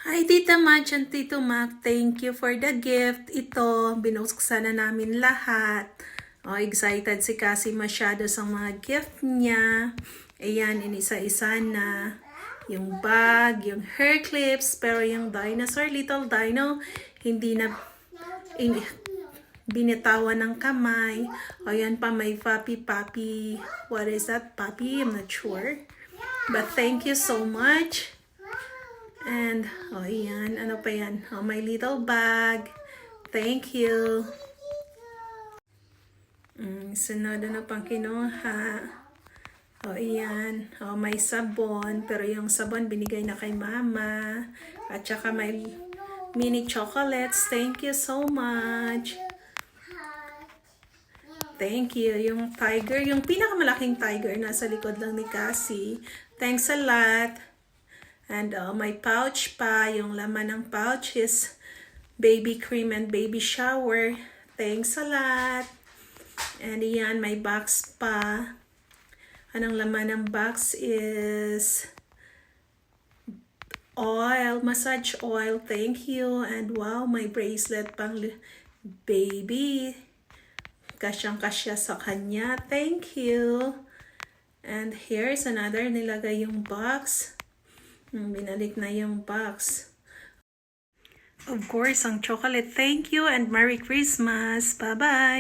Hi Tita Madge and Tito Mac, thank you for the gift. Ito, binuksan na namin lahat. Excited si Cassie masyado sa mga gift niya. Ayan, inisa-isa na. Yung bag, yung hair clips, pero yung dinosaur, little dino, hindi na binitawan ng kamay. Ayan pa, may puppy. What is that? Puppy? I'm not sure. But thank you so much. And, ayan. Ano pa yan? My little bag. Thank you. Sunod na pang kinuha. Ayan. May sabon. Pero yung sabon binigay na kay mama. At saka may mini chocolates. Thank you so much. Thank you. Yung tiger, yung pinakamalaking tiger nasa likod lang ni Cassie. Thanks a lot. And may pouch pa. Yung laman ng pouch is baby cream and baby shower. Thanks a lot. And yan, may box pa. Anong laman ng box is oil, massage oil. Thank you. And wow, may bracelet pang baby. Kasyang-kasya sa kanya. Thank you. And here's another, nilagay yung box. Binalik na yung box. Of course, ang chocolate. Thank you and Merry Christmas. Bye-bye.